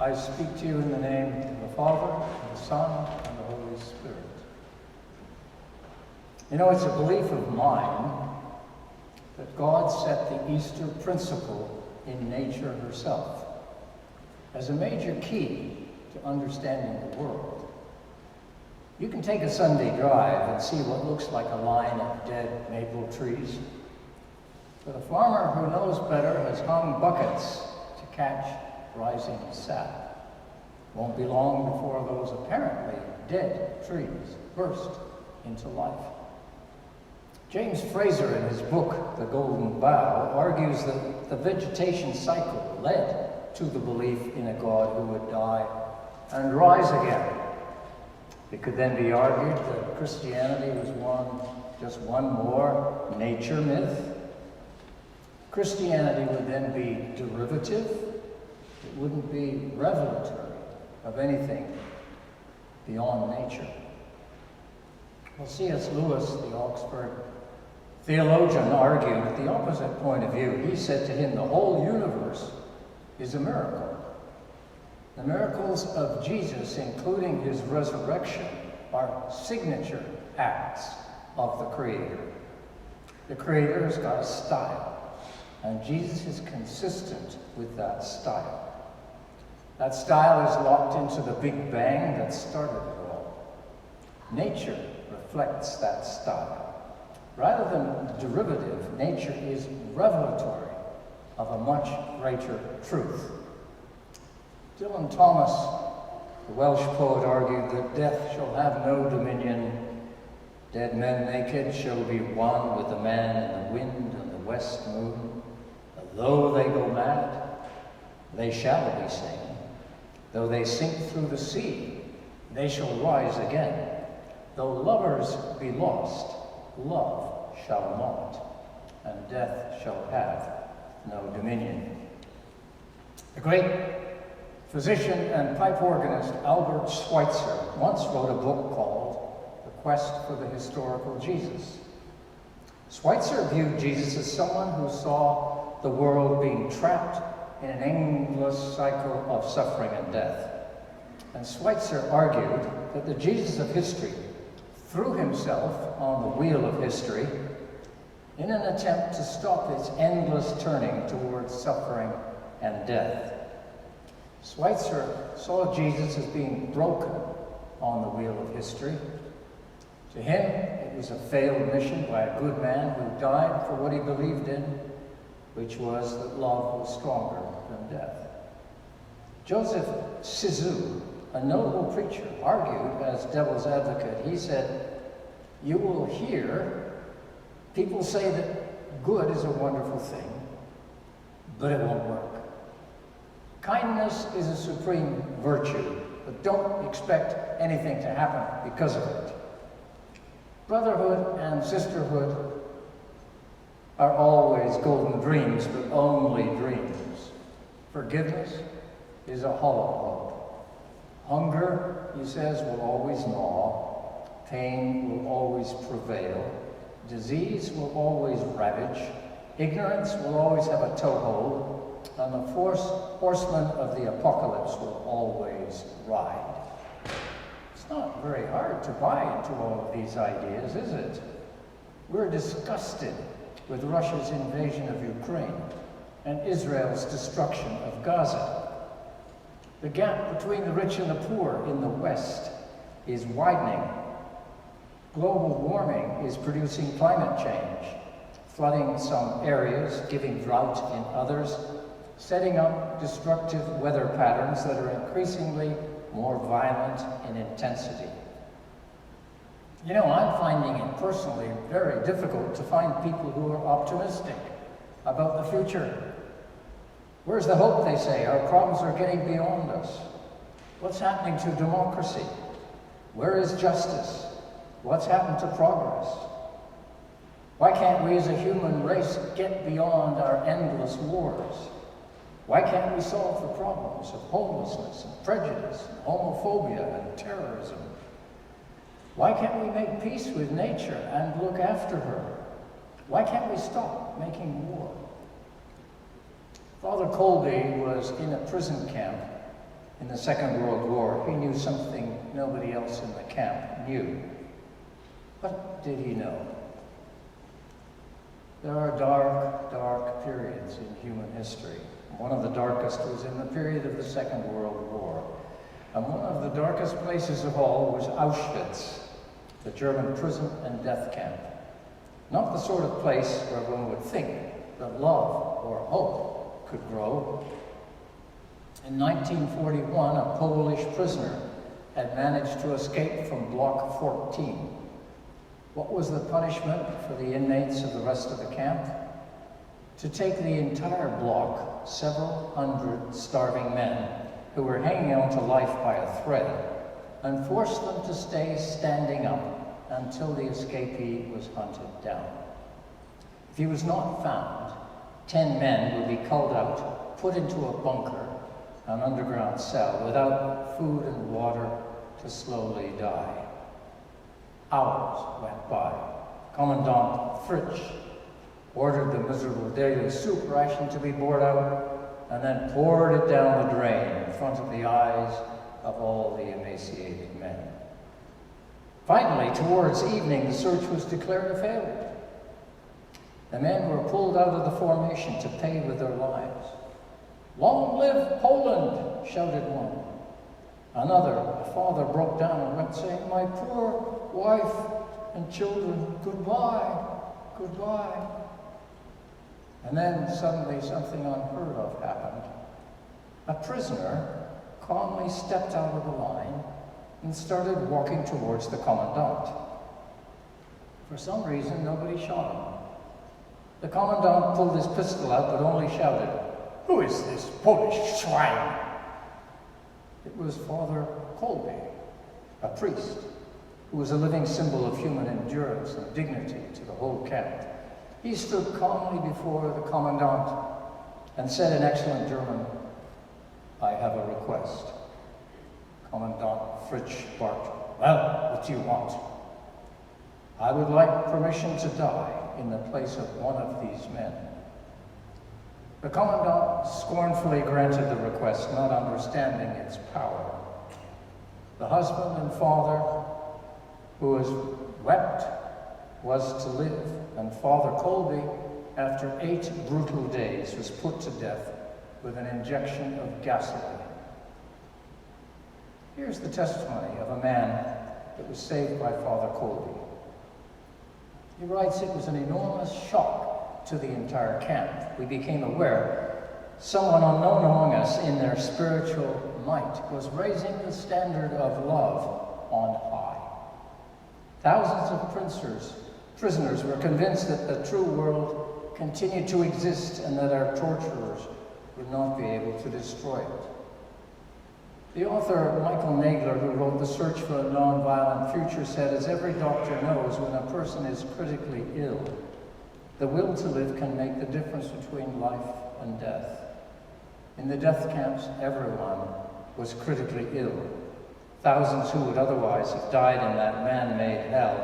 I speak to you in the name of the Father, and the Son, and the Holy Spirit. You know, it's a belief of mine that God set the Easter principle in nature herself as a major key to understanding the world. You can take a Sunday drive and see what looks like a line of dead maple trees. But a farmer who knows better has hung buckets to catch rising sap. Won't be long before those apparently dead trees burst into life. James Fraser, in his book, The Golden Bough, argues that the vegetation cycle led to the belief in a God who would die and rise again. It could then be argued that Christianity was just one more nature myth. Christianity would then be derivative. It wouldn't be revelatory of anything beyond nature. Well, C.S. Lewis, the Oxford theologian, argued the opposite point of view. He said to him, the whole universe is a miracle. The miracles of Jesus, including his resurrection, are signature acts of the Creator. The Creator has got a style, and Jesus is consistent with that style. That style is locked into the Big Bang that started it all. Nature reflects that style. Rather than derivative, nature is revelatory of a much greater truth. Dylan Thomas, the Welsh poet, argued that death shall have no dominion. Dead men naked shall be one with the man in the wind and the west moon. Though they go mad, they shall be seen. Though they sink through the sea, they shall rise again. Though lovers be lost, love shall not, and death shall have no dominion. The great physician and pipe organist Albert Schweitzer once wrote a book called The Quest for the Historical Jesus. Schweitzer viewed Jesus as someone who saw the world being trapped in an endless cycle of suffering and death. And Schweitzer argued that the Jesus of history threw himself on the wheel of history in an attempt to stop its endless turning towards suffering and death. Schweitzer saw Jesus as being broken on the wheel of history. To him, it was a failed mission by a good man who died for what he believed in, which was that love was stronger than death. Joseph Sizu, a notable preacher, argued as devil's advocate. He said, "You will hear people say that good is a wonderful thing, but it won't work. Kindness is a supreme virtue, but don't expect anything to happen because of it. Brotherhood and sisterhood are always golden dreams, but only dreams. Forgiveness is a hollow hope. Hunger," he says, "will always gnaw. Pain will always prevail. Disease will always ravage. Ignorance will always have a toehold. And the horsemen of the apocalypse will always ride." It's not very hard to buy into all of these ideas, is it? We're disgusted with Russia's invasion of Ukraine and Israel's destruction of Gaza. The gap between the rich and the poor in the West is widening. Global warming is producing climate change, flooding some areas, giving drought in others, setting up destructive weather patterns that are increasingly more violent in intensity. You know, I'm finding it personally very difficult to find people who are optimistic about the future. Where's the hope, they say? Our problems are getting beyond us. What's happening to democracy? Where is justice? What's happened to progress? Why can't we as a human race get beyond our endless wars? Why can't we solve the problems of homelessness and prejudice and homophobia and terrorism? Why can't we make peace with nature and look after her? Why can't we stop making war? Father Kolbe was in a prison camp in the Second World War, he knew something nobody else in the camp knew. What did he know? There are dark, dark periods in human history. One of the darkest was in the period of the Second World War. And one of the darkest places of all was Auschwitz, the German prison and death camp. Not the sort of place where one would think that love or hope could grow. In 1941, a Polish prisoner had managed to escape from Block 14. What was the punishment for the inmates of the rest of the camp? To take the entire block, several hundred starving men who were hanging on to life by a thread, and force them to stay standing up until the escapee was hunted down. If he was not found, 10 men would be culled out, put into a bunker, an underground cell, without food and water, to slowly die. Hours went by. Commandant Fritsch ordered the miserable daily soup ration to be poured out, and then poured it down the drain in front of the eyes of all the emaciated men. Finally, towards evening, the search was declared a failure. The men were pulled out of the formation to pay with their lives. "Long live Poland!" shouted one. Another, a father, broke down and wept, saying, "My poor wife and children, goodbye, goodbye." And then suddenly something unheard of happened. A prisoner calmly stepped out of the line and started walking towards the commandant. For some reason, nobody shot him. The commandant pulled his pistol out, but only shouted, "Who is this Polish swine?" It was Father Kolbe, a priest, who was a living symbol of human endurance and dignity to the whole camp. He stood calmly before the commandant and said in excellent German, "I have a request." Commandant Fritsch barked, "Well, what do you want?" "I would like permission to die in the place of one of these men." The commandant scornfully granted the request, not understanding its power. The husband and father who was wept was to live, and Father Kolbe, after 8 brutal days, was put to death with an injection of gasoline. Here's the testimony of a man that was saved by Father Kolbe. He writes, "It was an enormous shock to the entire camp. We became aware someone unknown among us in their spiritual might was raising the standard of love on high. Thousands of prisoners were convinced that the true world continued to exist and that our torturers would not be able to destroy it." The author, Michael Nagler, who wrote The Search for a Nonviolent Future, said, "As every doctor knows, when a person is critically ill, the will to live can make the difference between life and death. In the death camps, everyone was critically ill. Thousands who would otherwise have died in that man-made hell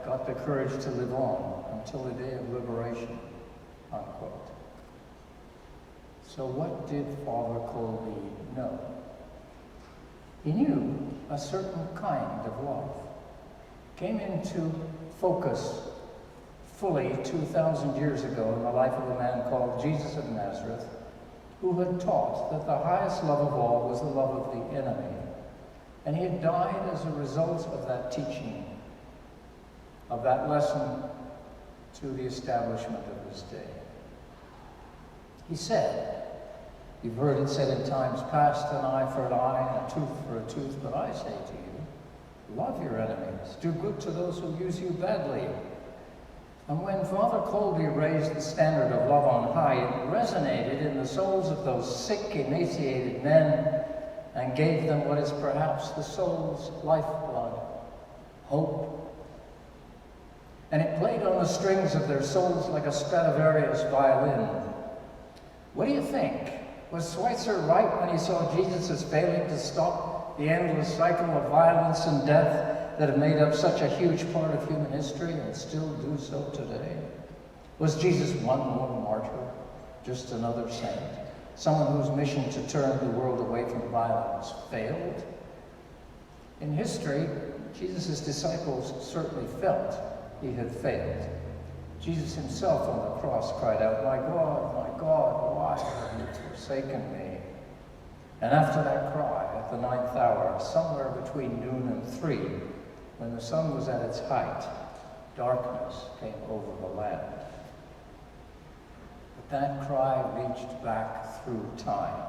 got the courage to live on until the day of liberation," unquote. So what did Father Kolbe know? He knew a certain kind of love came into focus fully 2,000 years ago in the life of a man called Jesus of Nazareth, who had taught that the highest love of all was the love of the enemy. And he had died as a result of that teaching, of that lesson to the establishment of his day. He said, you've heard it said in times past, an eye for an eye and a tooth for a tooth, but I say to you, love your enemies, do good to those who use you badly. And when Father Kolbe raised the standard of love on high, it resonated in the souls of those sick, emaciated men and gave them what is perhaps the soul's lifeblood, hope. And it played on the strings of their souls like a Stradivarius violin. What do you think? Was Schweitzer right when he saw Jesus' failing to stop the endless cycle of violence and death that have made up such a huge part of human history and still do so today? Was Jesus one more martyr, just another saint, someone whose mission to turn the world away from violence failed. In history, Jesus' disciples certainly felt he had failed. Jesus himself on the cross cried out, my God, why have you forsaken me?" And after that cry, at the 9th hour, somewhere between noon and 3, when the sun was at its height, darkness came over the land. But that cry reached back through time,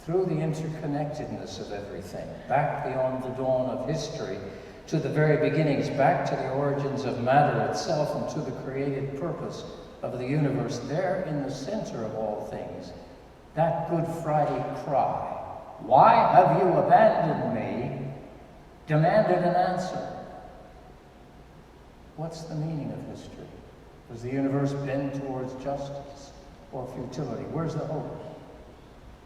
through the interconnectedness of everything, back beyond the dawn of history, to the very beginnings, back to the origins of matter itself and to the created purpose of the universe. There in the center of all things, that Good Friday cry, "Why have you abandoned me?" demanded an answer. What's the meaning of history? Does the universe bend towards justice or futility? Where's the hope?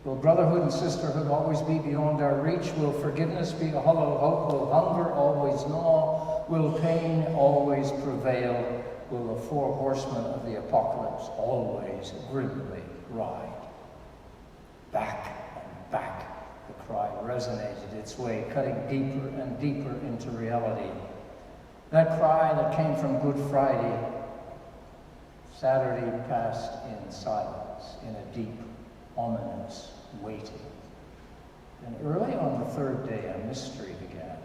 Will brotherhood and sisterhood always be beyond our reach? Will forgiveness be a hollow hope? Will hunger always gnaw? Will pain always prevail? Will the 4 horsemen of the apocalypse always grimly ride? Back and back, the cry resonated its way, cutting deeper and deeper into reality. That cry that came from Good Friday, Saturday passed in silence, in a deep, ominous waiting. And early on the 3rd day, a mystery began.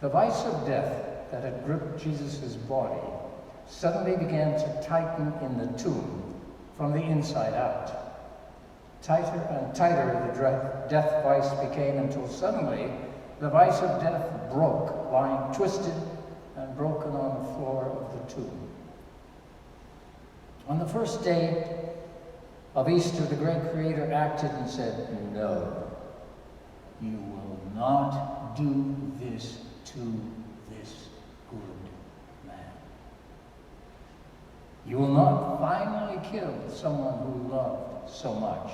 The vice of death that had gripped Jesus' body suddenly began to tighten in the tomb from the inside out. Tighter and tighter the death vice became until suddenly the vice of death broke, lying twisted and broken on the floor of the tomb. On the first day of Easter, the great Creator acted and said, "No, you will not do this to this good man. You will not finally kill someone who loved so much.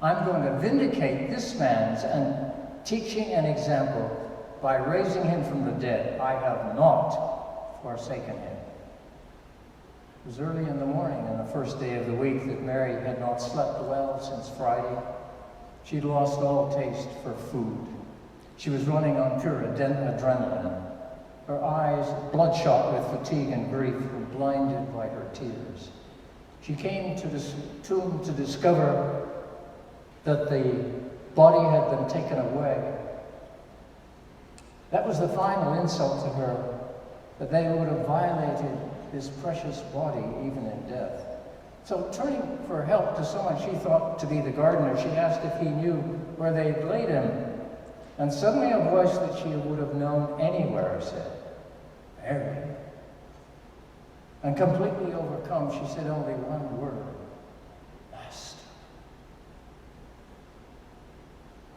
I'm going to vindicate this man's teaching and example by raising him from the dead. I have not forsaken him." It was early in the morning on the first day of the week that Mary had not slept well since Friday. She'd lost all taste for food. She was running on pure adrenaline. Her eyes, bloodshot with fatigue and grief, were blinded by her tears. She came to the tomb to discover that the body had been taken away. That was the final insult to her, that they would have violated his precious body even in death. So turning for help to someone she thought to be the gardener, she asked if he knew where they'd laid him. And suddenly a voice that she would have known anywhere said, "Mary." And completely overcome, she said only one word, "Master."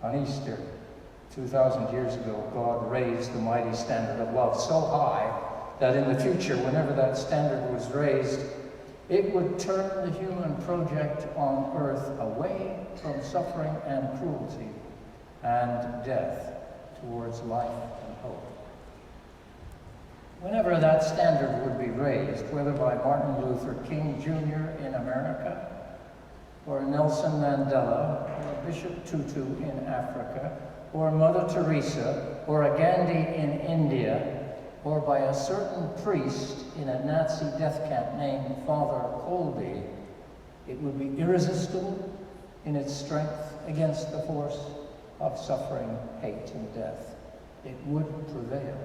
On Easter, 2,000 years ago, God raised the mighty standard of love so high that in the future, whenever that standard was raised, it would turn the human project on earth away from suffering and cruelty and death towards life and hope. Whenever that standard would be raised, whether by Martin Luther King Jr. in America, or Nelson Mandela, or Bishop Tutu in Africa, or Mother Teresa, or a Gandhi in India, or by a certain priest in a Nazi death camp named Father Kolbe, it would be irresistible in its strength against the force of suffering, hate, and death. It would prevail.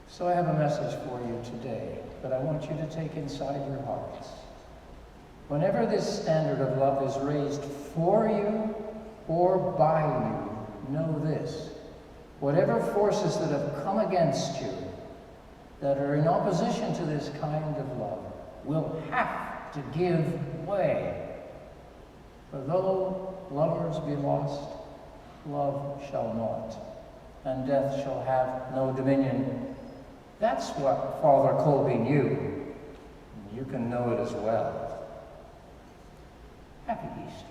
So I have a message for you today that I want you to take inside your hearts. Whenever this standard of love is raised for you or by you, know this: whatever forces that have come against you that are in opposition to this kind of love will have to give way. For though lovers be lost, love shall not, and death shall have no dominion. That's what Father Kolbe knew. You can know it as well. Happy Easter.